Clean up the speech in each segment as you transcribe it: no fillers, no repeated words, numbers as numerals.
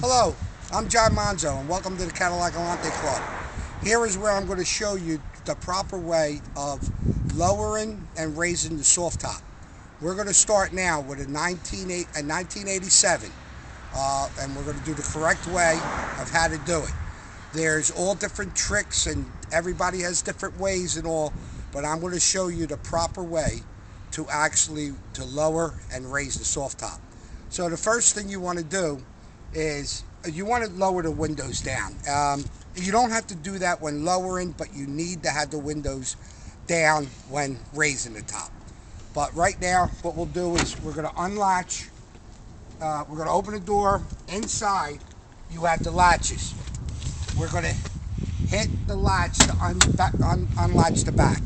Hello, I'm John Monzo and welcome to the Cadillac Alante Club. Here is where I'm going to show you the proper way of lowering and raising the soft top. We're going to start now with a 1987 and we're going to do the correct way of how to do it. There's all different tricks and everybody has different ways and all, but I'm going to show you the proper way to lower and raise the soft top. So the first thing you want to do is you want to lower the windows down. You don't have to do that when lowering, but you need to have the windows down when raising the top. But right now, what we'll do is we're going to unlatch. We're going to open the door. Inside, you have the latches. We're going to hit the latch to unlatch the back.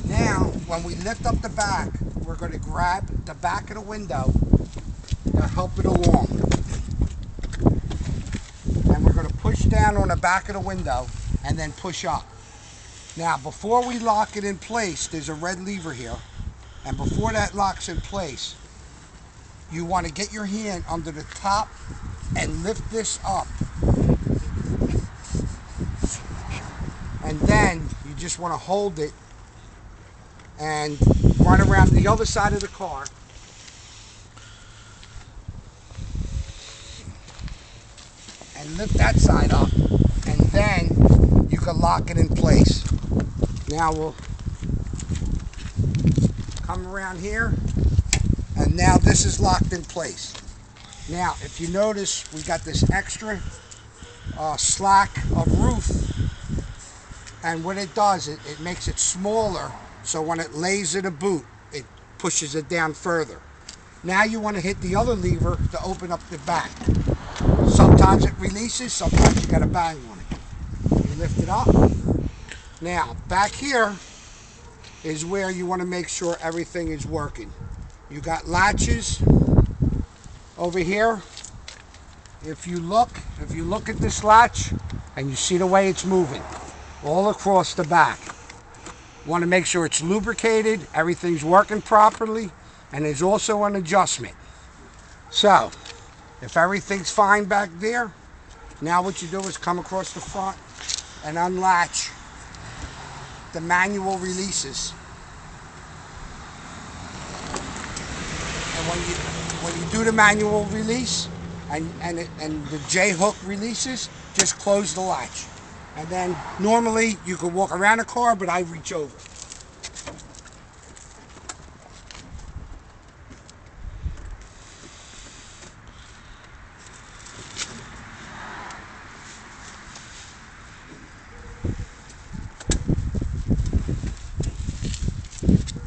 Now, when we lift up the back, we're going to grab the back of the window to help it along. And we're going to push down on the back of the window and then push up. Now, before we lock it in place, there's a red lever here. And before that locks in place, you want to get your hand under the top and lift this up. And then you just want to hold it and run around the other side of the car. And lift that side up, and then you can lock it in place. Now we'll come around here, and now this is locked in place. Now, if you notice, we got this extra slack of roof, and what it does, it makes it smaller, so when it lays in a boot, it pushes it down further. Now you want to hit the other lever to open up the back. Sometimes it releases, sometimes you got to bang on it. You lift it up. Now, back here is where you want to make sure everything is working. You got latches over here. If you look at this latch and you see the way it's moving all across the back, you want to make sure it's lubricated, everything's working properly, and there's also an adjustment. So, if everything's fine back there, now what you do is come across the front and unlatch the manual releases. And when you do the manual release and the J hook releases, just close the latch. And then normally you can walk around the car, but I reach over.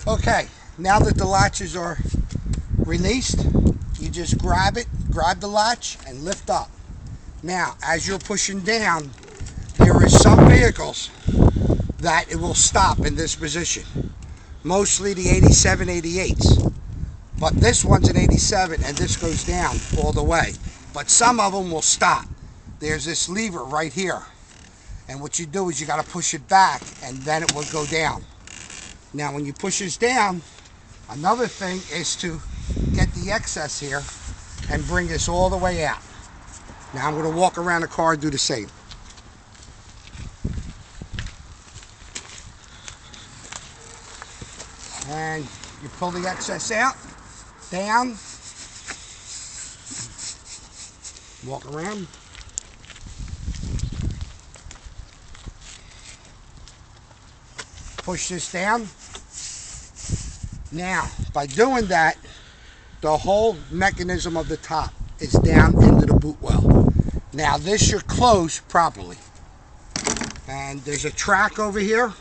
Okay, now that the latches are released, you just grab the latch and lift up. Now, as you're pushing down, there is some vehicles that it will stop in this position. Mostly the 87, 88s. But this one's an 87 and this goes down all the way. But some of them will stop. There's this lever right here. And what you do is you got to push it back and then it will go down. Now when you push this down, another thing is to get the excess here and bring this all the way out. Now I'm going to walk around the car and do the same. And you pull the excess out, down, walk around. Push this down. Now, by doing that, the whole mechanism of the top is down into the boot well. Now, this should close properly. And there's a track over here,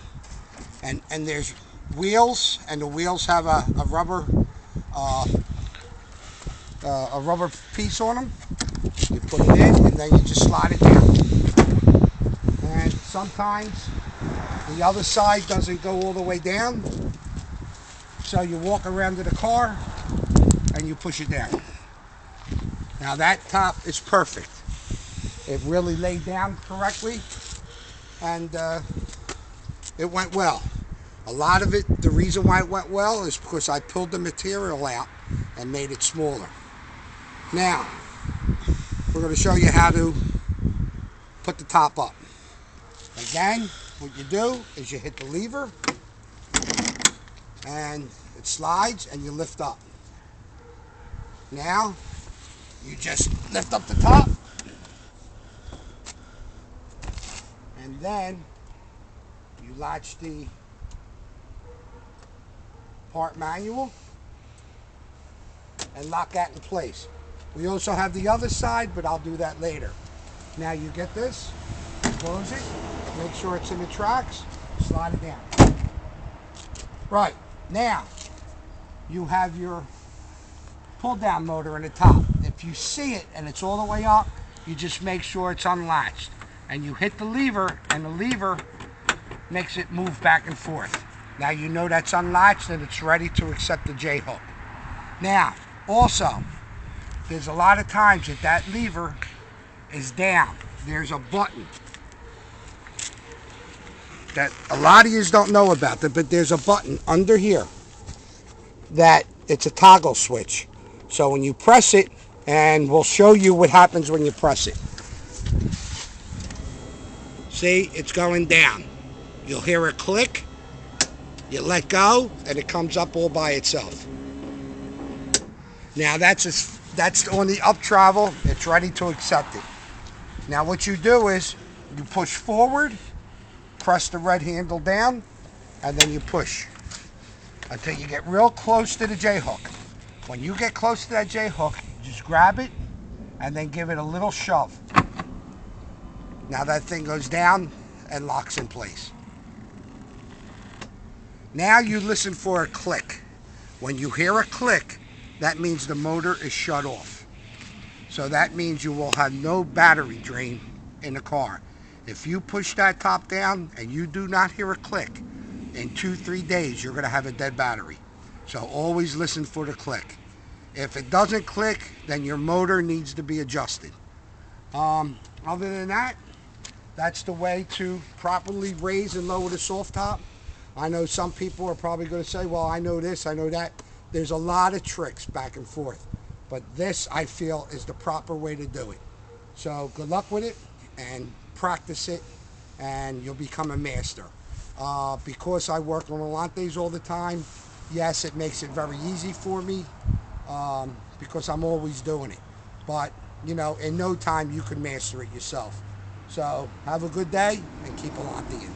and there's wheels, and the wheels have a rubber piece on them. You put it in, and then you just slide it down. And sometimes the other side doesn't go all the way down, so you walk around to the car and you push it down. Now that top is perfect. It really laid down correctly, and it went well. A lot of it, the reason why it went well is because I pulled the material out and made it smaller. Now, we're we're going to show you how to put the top up. Again, what you do is you hit the lever and it slides and you lift up. Now, you just lift up the top and then you latch the part manual and lock that in place. We also have the other side, but I'll do that later. Now you get this, close it, make sure it's in the tracks, slide it down. Right, now you have your pull down motor in the top. If you see it and it's all the way up, you just make sure it's unlatched. And you hit the lever and the lever makes it move back and forth. Now you know that's unlatched and it's ready to accept the J-hook. Now, also, there's a lot of times that lever is down. There's a button that a lot of you don't know about, but there's a button under here that it's a toggle switch. So when you press it, and we'll show you what happens when you press it. See, it's going down. You'll hear a click, you let go, and it comes up all by itself. Now that's on the up travel, it's ready to accept it. Now what you do is, you push forward, press the red handle down, and then you push until you get real close to the J-hook. When you get close to that J-hook, just grab it and then give it a little shove. Now that thing goes down and locks in place. Now you listen for a click. When you hear a click, that means the motor is shut off. So that means you will have no battery drain in the car. If you push that top down and you do not hear a click, in 2-3 days you're going to have a dead battery. So always listen for the click. If it doesn't click, then your motor needs to be adjusted. Other than that, that's the way to properly raise and lower the soft top. I know some people are probably going to say, well, I know this, I know that. There's a lot of tricks back and forth, but this, I feel, is the proper way to do it. So good luck with it and practice it, and you'll become a master. Because I work on Volantes all the time, yes, it makes it very easy for me because I'm always doing it. But, you know, in no time you can master it yourself. So have a good day and keep Volanting.